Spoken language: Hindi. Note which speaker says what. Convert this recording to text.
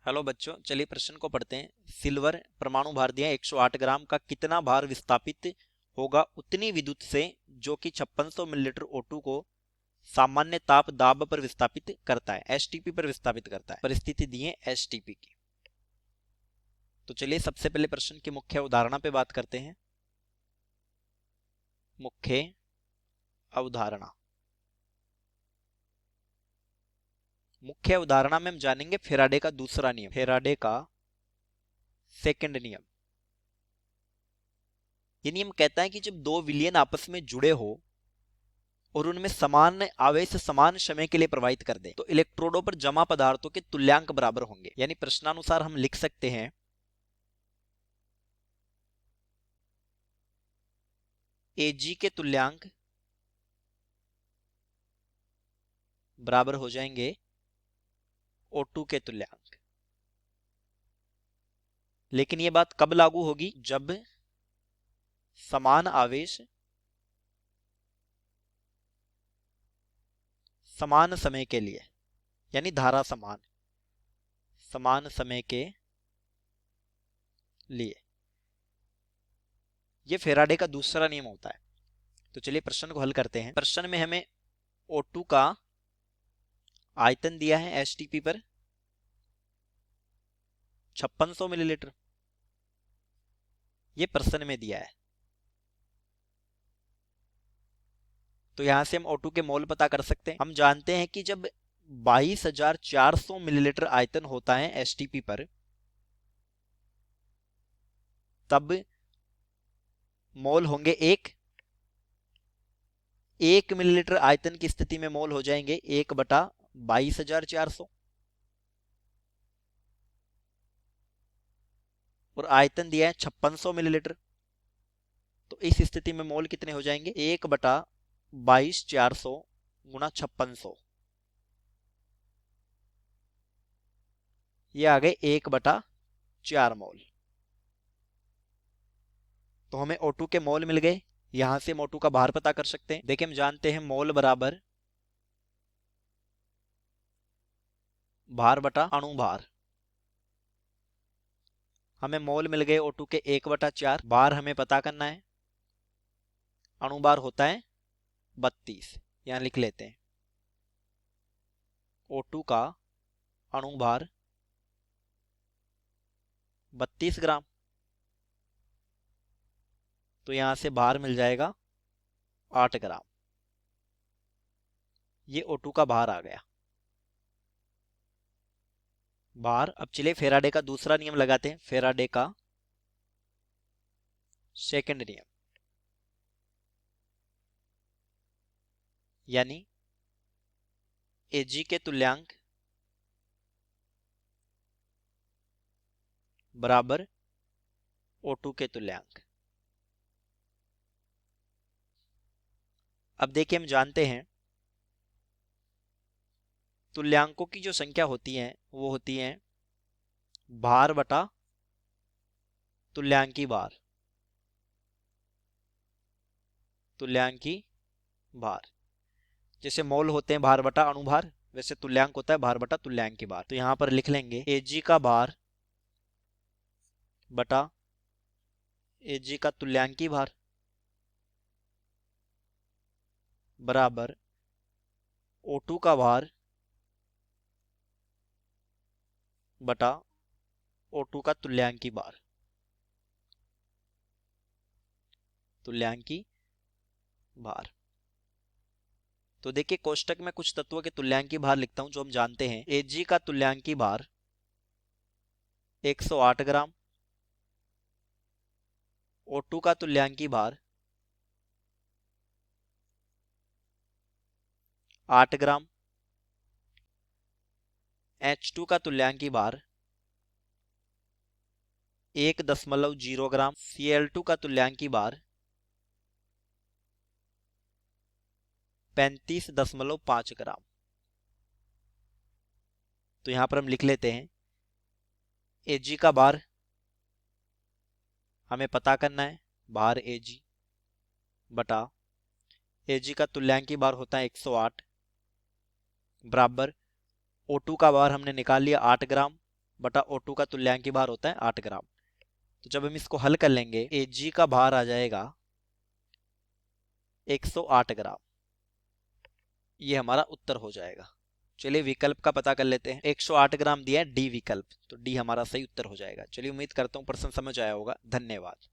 Speaker 1: हेलो बच्चों, चलिए प्रश्न को पढ़ते हैं। सिल्वर परमाणु भार दिया है 108 ग्राम का कितना भार विस्थापित होगा उतनी विद्युत से जो कि 5600 मिलीलीटर O2 को सामान्य ताप दाब पर विस्थापित करता है, एसटीपी पर विस्थापित करता है। परिस्थिति दी है एसटीपी की। तो चलिए सबसे पहले प्रश्न की मुख्य अवधारणा पे बात करते हैं। मुख्य अवधारणा। मुख्य अवधारणा में हम जानेंगे फेराडे का दूसरा नियम, फेराडे का सेकंड नियम। ये नियम कहता है कि जब दो विलयन आपस में जुड़े हो और उनमें समान आवेश समान समय के लिए प्रवाहित कर दे तो इलेक्ट्रोडों पर जमा पदार्थों के तुल्यांक बराबर होंगे। यानी प्रश्नानुसार हम लिख सकते हैं एजी के तुल्यांक बराबर हो जाएंगे O2 के तुल्यांक। लेकिन यह बात कब लागू होगी? जब समान आवेश समान समय के लिए, यानी धारा समान समान समय के लिए। यह फेराडे का दूसरा नियम होता है। तो चलिए प्रश्न को हल करते हैं। प्रश्न में हमें O2 का आयतन दिया है एसटीपी पर 5600 मिलीलीटर, ये प्रश्न में दिया है। तो यहां से हम O2 के मोल पता कर सकते हैं। हम जानते हैं कि जब 22,400 मिलीलीटर आयतन होता है एसटीपी पर, तब मोल होंगे एक मिलीलीटर आयतन की स्थिति में मोल हो जाएंगे 1/22,400 और आयतन दिया है 5600 मिलीलीटर। तो इस स्थिति में मोल कितने हो जाएंगे? 1/22,400 गुणा 5600, ये आ गए 1/4 मोल। तो हमें O2 के मोल मिल गए। यहां से हम O2 का भार पता कर सकते हैं। देखिए हम जानते हैं मोल बराबर भार बटा अणु भार। हमें मोल मिल गए O2 के 1/4। भार हमें पता करना है। अणु भार होता है 32, यहां लिख लेते हैं O2 का अणु भार 32 ग्राम। तो यहां से भार मिल जाएगा 8 ग्राम। ये O2 का भार आ गया। भार। अब चलिए फेराडे का दूसरा नियम लगाते हैं, फेराडे का सेकंड नियम। यानी एजी के तुल्यांक बराबर O2 के तुल्यांक। अब देखिए हम जानते हैं तुल्यांकों की जो संख्या होती है वो होती है भार बटा तुल्यांकी भार। तुल्यांकी भार। जैसे मोल होते हैं भार बटा अणुभार, वैसे तुल्यांक होता है भार बटा तुल्यांकी भार। तो यहां पर लिख लेंगे एजी का भार बटा एजी का तुल्यांकी भार बराबर O2 का भार बटा O2 का तुल्यांकी भार। तुल्यांकी भार। तो देखिए कोष्टक में कुछ तत्वों के तुल्यांकी भार लिखता हूं जो हम जानते हैं। Ag का तुल्यांकी भार 108 ग्राम, O2 का तुल्यांकी भार 8 ग्राम, H2 का तुल्यांकी भार 1.0 ग्राम, Cl2 का तुल्यांकी भार 35.5 ग्राम। तो यहां पर हम लिख लेते हैं Ag का भार हमें पता करना है, भार Ag बटा Ag का तुल्यांकी भार होता है 108 बराबर O2 का भार हमने निकाल लिया 8 ग्राम बटा O2 का तुल्यांकी भार होता है 8 ग्राम। तो जब हम इसको हल कर लेंगे Ag का भार आ जाएगा 108 ग्राम। ये हमारा उत्तर हो जाएगा। चलिए विकल्प का पता कर लेते हैं। 108 ग्राम दिया है डी विकल्प, तो डी हमारा सही उत्तर हो जाएगा। चलिए उम्मीद करता हूँ प्रश्न समझ आया होगा। धन्यवाद।